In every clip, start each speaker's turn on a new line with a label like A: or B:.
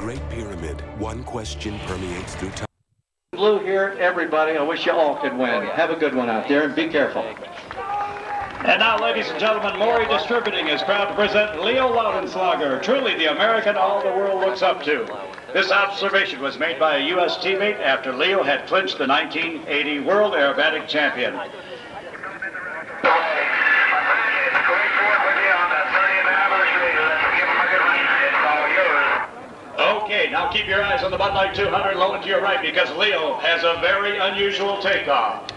A: Great Pyramid, one question permeates through time.
B: Blue here, everybody. I wish you all could win. Have a good one out there and be careful.
C: And now, ladies and gentlemen, Maury Distributing is proud to present Leo Laudenslager, truly the American all the world looks up to. This observation was made by a U.S. teammate after Leo had clinched the 1980 World Aerobatic Champion. Okay, now keep your eyes on the Bud Light 200 low and to your right because Leo has a very unusual takeoff.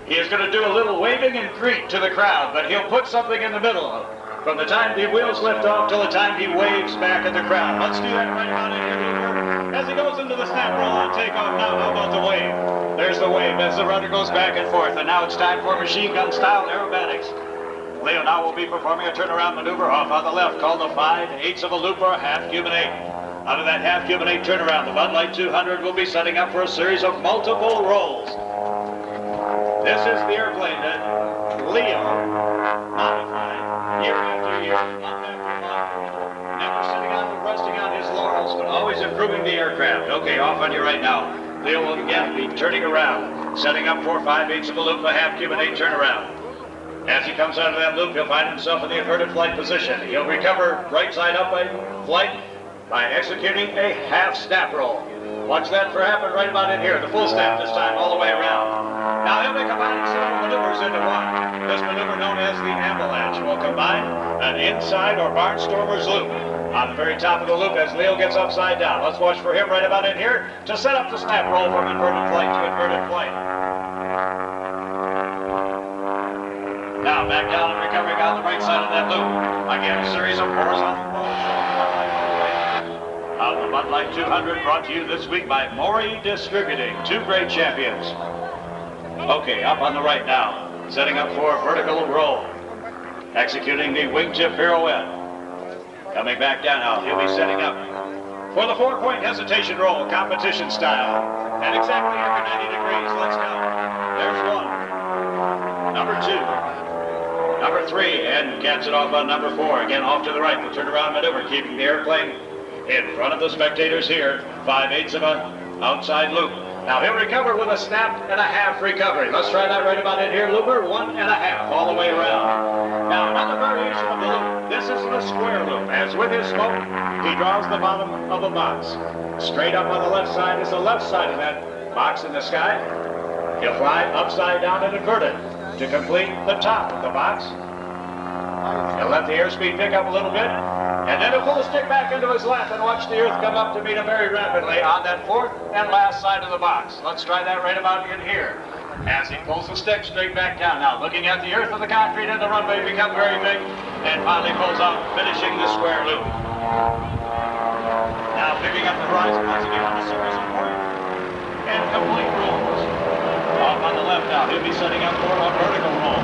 C: He is going to do a little waving and greet to the crowd, but he'll put something in the middle from the time the wheels lift off till the time he waves back at the crowd. Let's do that right about in here, Looper. As he goes into the snap roll on takeoff, now how about the wave? There's the wave as the rudder goes back and forth, and now it's time for machine gun style aerobatics. Leo now will be performing a turnaround maneuver off on the left called the 5/8 of a loop or a half Cuban 8. Out of that half Cuban 8 turnaround, the Bud Light 200 will be setting up for a series of multiple rolls. This is the airplane that Leo modified year after year, month after month, never sitting on resting on his laurels, but always improving the aircraft. Okay, off on you right now. Leo will again be turning around, setting up for 5/8 of a loop, a half Cuban 8 turnaround. As he comes out of that loop, he'll find himself in the inverted flight position. He'll recover right side up by flight by executing a half snap roll. Watch that for happen right about in here. The full snap this time all the way around. Now he'll be combining several maneuvers into one. This maneuver known as the avalanche will combine an inside or barnstormer's loop on the very top of the loop as Leo gets upside down. Let's watch for him right about in here to set up the snap roll from inverted flight to inverted flight. Now back down and recovering on the right side of that loop. Again, a series of horizontal rolls. Out of the Bud Light 200 brought to you this week by Maury Distributing, two great champions. Okay, up on the right now, setting up for a vertical roll. Executing the wingtip pirouette. Coming back down now, he'll be setting up for the 4-point hesitation roll, competition style. And exactly every 90 degrees, let's count. There's one. Number 2. Number 3, and caps it off on number 4. Again, off to the right, the turnaround maneuver, keeping the airplane in front of the spectators here. 5/8 of an outside loop. Now he'll recover with a snap and a half recovery. Let's try that right about in here, Looper. 1.5 all the way around. Now another variation of the loop. This is the square loop. As with his smoke, he draws the bottom of a box. Straight up on the left side is the left side of that box in the sky. He'll fly upside down and inverted to complete the top of the box. He'll let the airspeed pick up a little bit, and then he'll pull the stick back into his lap and watch the Earth come up to meet him very rapidly on that 4th and last side of the box. Let's try that right about in here. As he pulls the stick straight back down. Now looking at the Earth and the concrete and the runway become very big, and finally pulls out, finishing the square loop. Now picking up the horizon once again on a series of 4 and complete rolls. Off on the left now, he'll be setting up for a vertical roll.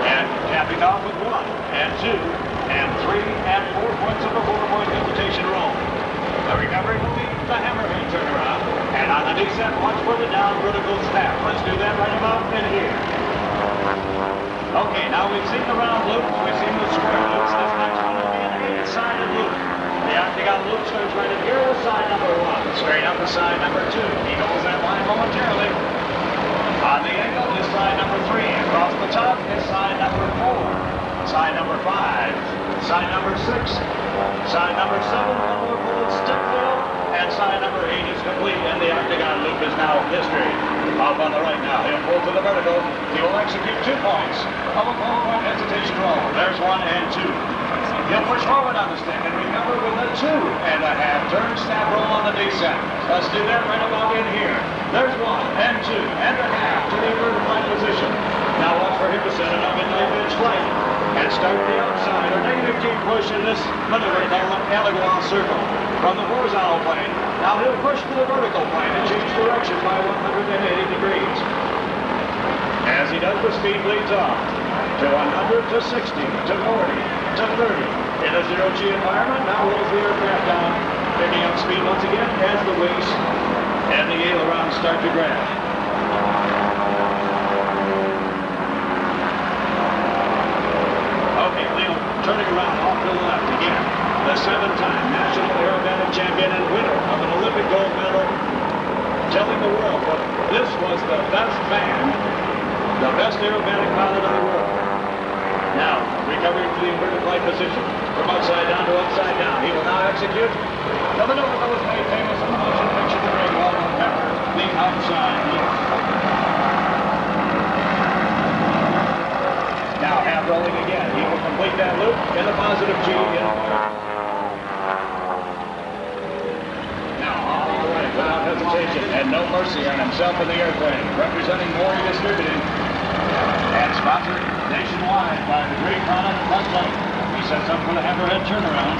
C: And capping off with 1 and 2 and 3 and 4 points of a 4-point hesitation roll. The recovery will be the hammerhead turnaround. And on the descent, watch for the down vertical snap. Let's do that right about in here. Okay, now we've seen the round loops, we've seen the square loops. This next one will be an 8-sided loop. The octagon loop starts right in here with side number 1. Straight up to side number 2. He holds that line momentarily. On the angle is side number 3. Across the top is side number 4. Side number 5. Side number 6. Side number 7, one more bullet stick fill. And side number 8 is complete, and the octagon loop is now history. Off on the right now, he'll pull to the vertical. He will execute 2 points of a 4-point hesitation roll. There's 1 and 2. He'll push forward on the stick and recover with a 2.5 turn snap roll on the descent. Let's do that right about in here. There's 1 and 2.5 to the inverted flight position. Now watch for him to set it up in 9-inch flight and start the outside or negative G push in this maneuver called an Allegua circle from the horizontal plane. Now he'll push to the vertical plane and change direction by 180 degrees. As he does, the speed bleeds off to 100 to 60 to 40 to 30. In a zero-G environment, now rolls the aircraft down, picking up speed once again as the wings and the ailerons start to grab. Okay, Leo turning around off to the left again. The 7-time national aerobatic champion and winner of the the best man, the best aerobatic pilot in the world. Now, recovering to the inverted flight position, from upside down to upside down. He will now execute the maneuver that was made famous in the motion picture The Great Wall of Pepper, the outside loop. Now, half rolling again. He will complete that loop in the positive G. Now, all right, without hesitation, and no mercy on himself in the airplane, representing Maury Distributing, and sponsored nationwide by the great product Bud Light. He sets up for the hammerhead turnaround.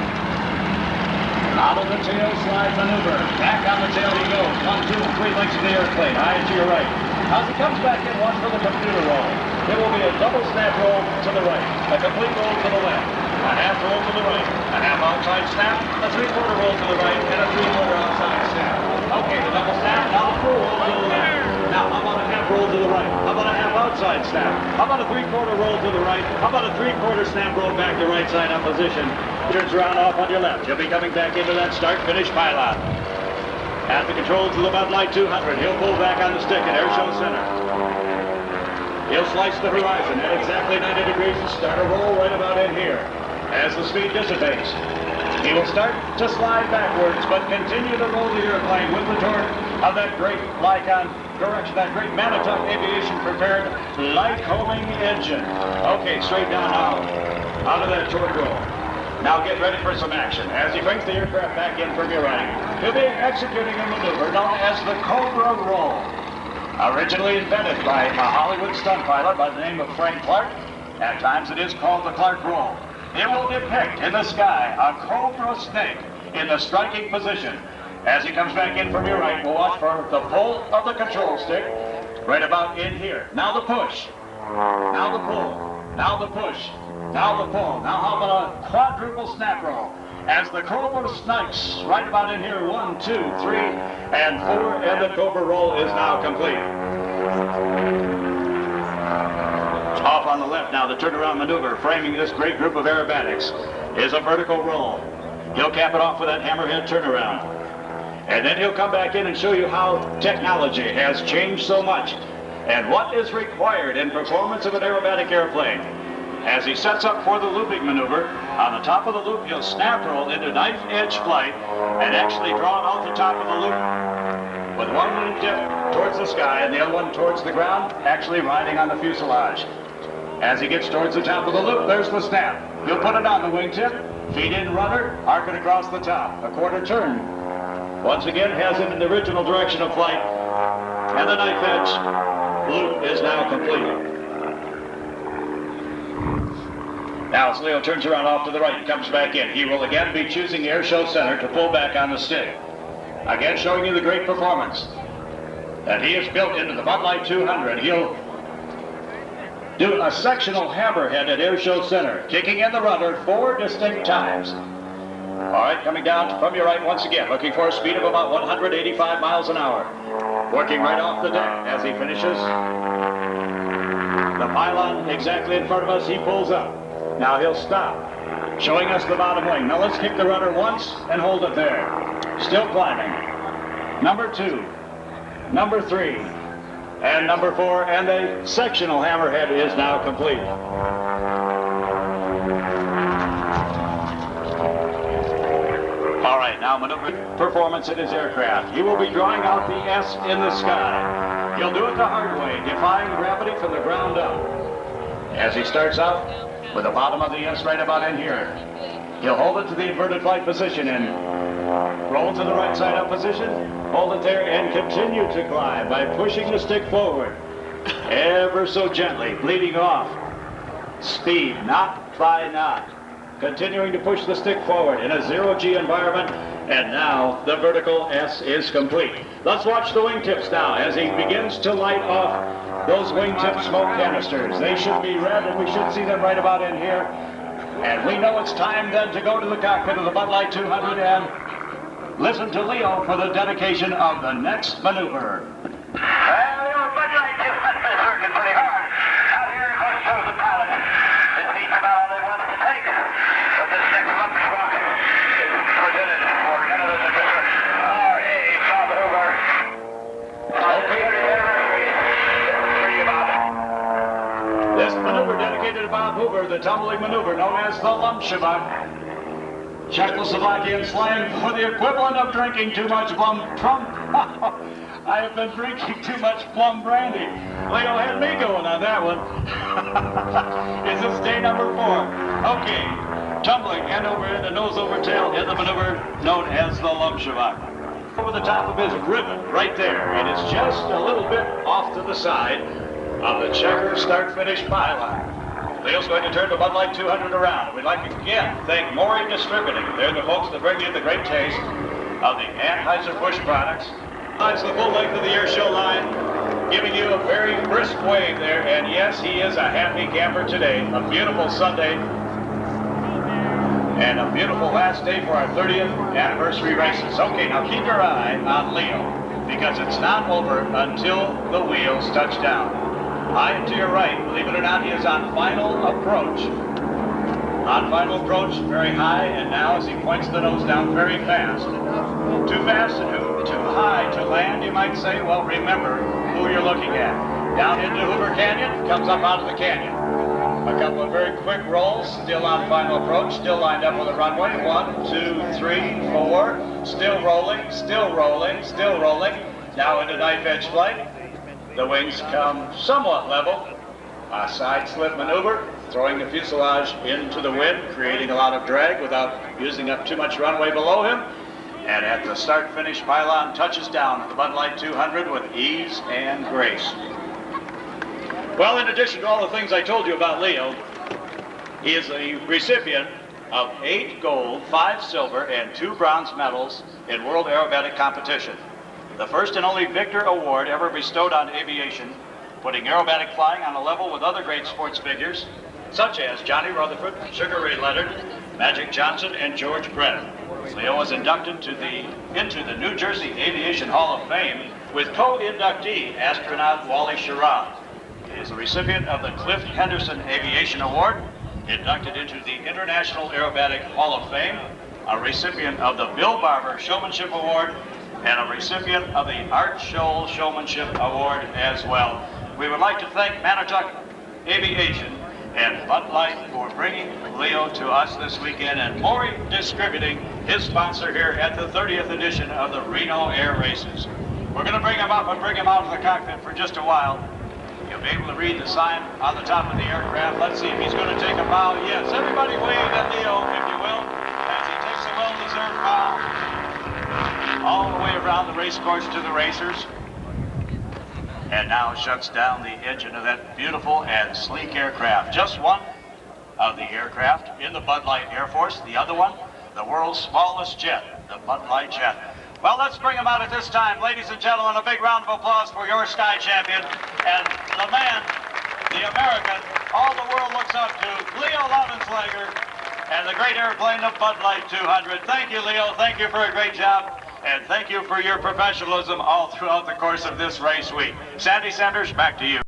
C: Out of the tail slide maneuver. Back on the tail he goes. 1, 2, and 3 lengths of the airplane. High to your right. As he comes back in, watch for the computer roll. There will be a double snap roll to the right, a complete roll to the left, a half roll to the right, a half outside snap, a 3/4 roll to the right, and a 3/4 outside snap. Okay, the double snap, now a full roll to the left. Now, how about a half roll to the right? How about a half outside snap? How about a 3/4 roll to the right? How about a 3/4 snap roll back to right side up position? Turns around off on your left. You'll be coming back into that start-finish pylon. At the controls of the Bud Light 200, he'll pull back on the stick at Air Show Center. He'll slice the horizon at exactly 90 degrees and start a roll right about in here. As the speed dissipates, he will start to slide backwards, but continue to roll the airplane with the torque of that great Lycon direction, that great Manitowoc Aviation prepared Lycoming engine. Okay, straight down now, out of that torque roll. Now get ready for some action. As he brings the aircraft back in from your right, he'll be executing a maneuver known as the Cobra Roll. Originally invented by a Hollywood stunt pilot by the name of Frank Clark, at times it is called the Clark Roll. It will depict in the sky a cobra snake in the striking position. As he comes back in from your right, we'll watch for the pull of the control stick right about in here. Now the push. Now the pull. Now the push. Now the pull. Now how about a quadruple snap roll? As the Cobra snakes right about in here, 1, 2, 3, and 4, and the Cobra roll is now complete. Off on the left now, the turnaround maneuver framing this great group of aerobatics is a vertical roll. He'll cap it off with that hammerhead turnaround. And then he'll come back in and show you how technology has changed so much and what is required in performance of an aerobatic airplane. As he sets up for the looping maneuver, on the top of the loop, he'll snap roll into knife edge flight and actually draw it off the top of the loop with one wing tip towards the sky and the other one towards the ground, actually riding on the fuselage. As he gets towards the top of the loop, there's the snap. He'll put it on the wingtip, feed in rudder, arc it across the top, a quarter turn. Once again, has it in the original direction of flight, and the knife edge loop is now complete. Now as Leo turns around off to the right and comes back in, he will again be choosing Air Show Center to pull back on the stick. Again showing you the great performance that he has built into the Bud Light 200. He'll do a sectional hammerhead at Air Show Center, kicking in the rudder 4 distinct times. All right, coming down from your right once again, looking for a speed of about 185 miles an hour. Working right off the deck as he finishes the pylon exactly in front of us, he pulls up. Now he'll stop, showing us the bottom wing. Now let's kick the rudder once and hold it there. Still climbing. Number 2, number 3, and number 4, and the sectional hammerhead is now complete. All right, now maneuver performance in his aircraft. He will be drawing out the S in the sky. He'll do it the hard way, defying gravity from the ground up. As he starts out, with the bottom of the S right about in here, he'll hold it to the inverted flight position and roll to the right side up position, hold it there, and continue to glide by pushing the stick forward, ever so gently, bleeding off. Speed, knot by knot. Continuing to push the stick forward in a zero-G environment, and now the vertical S is complete. Let's watch the wingtips now as he begins to light off those wingtip smoke canisters. They should be red, and we should see them right about in here. And we know it's time then to go to the cockpit of the Bud Light 200 and listen to Leo for the dedication of the next maneuver.
D: Well, the Bud Light 200 is working pretty hard. Out here, it goes shows the pilot. This beats about all they want to take. But this next lunch rock is presented for none other than Mr. R.A. Bob Hoover. Okay.
C: the tumbling maneuver known as the Lumshabak. Czechoslovakian slang for the equivalent of drinking too much plum. I have been drinking too much plum brandy. Leo had me going on that one. Is this day number 4? Okay. Tumbling end over end and nose over tail in the maneuver known as the Lumshabak. Over the top of his ribbon right there. It is just a little bit off to the side of the checker start-finish pylon. Leo's going to turn the Bud Light 200 around. We'd like to again thank Maury Distributing. They're the folks that bring you the great taste of the Anheuser-Busch products. That's the full length of the air show line, giving you a very brisk wave there. And yes, he is a happy camper today. A beautiful Sunday and a beautiful last day for our 30th anniversary races. Okay, now keep your eye on Leo because it's not over until the wheels touch down. High and to your right, believe it or not, he is on final approach. On final approach, very high, and now as he points the nose down, very fast. Too fast and too high to land, you might say. Well, remember who you're looking at. Down into Hoover Canyon, comes up out of the canyon. A couple of very quick rolls, still on final approach, still lined up on the runway. 1, 2, 3, 4. Still rolling, still rolling, still rolling. Now into knife edge flight. The wings come somewhat level. A side slip maneuver, throwing the fuselage into the wind, creating a lot of drag without using up too much runway below him. And at the start-finish pylon, touches down the Bud Light 200 with ease and grace. Well, in addition to all the things I told you about Leo, he is the recipient of 8 gold, 5 silver, and 2 bronze medals in World Aerobatic Competition. The first and only Victor Award ever bestowed on aviation, putting aerobatic flying on a level with other great sports figures, such as Johnny Rutherford, Sugar Ray Leonard, Magic Johnson, and George Brett. Leo was inducted into the New Jersey Aviation Hall of Fame with co-inductee astronaut Wally Schirra. He is a recipient of the Cliff Henderson Aviation Award, inducted into the International Aerobatic Hall of Fame, a recipient of the Bill Barber Showmanship Award, and a recipient of the Art Scholl Showmanship Award as well. We would like to thank Manitowoc Aviation and Bud Light for bringing Leo to us this weekend, and Maury Distributing, his sponsor here at the 30th edition of the Reno Air Races. We're going to bring him up and bring him out of the cockpit for just a while. You'll be able to read the sign on the top of the aircraft. Let's see if he's going to take a bow. Yes, everybody wave at Leo, if you will, as he takes a well-deserved bow all the way around the race course to the racers. And now shuts down the engine of that beautiful and sleek aircraft. Just one of the aircraft in the Bud Light Air Force. The other one, the world's smallest jet, the Bud Light jet. Well, let's bring him out at this time. Ladies and gentlemen, a big round of applause for your Sky Champion and the man, the American, all the world looks up to, Leo Laubenslager, and the great airplane, the Bud Light 200. Thank you, Leo. Thank you for a great job. And thank you for your professionalism all throughout the course of this race week. Sandy Sanders, back to you.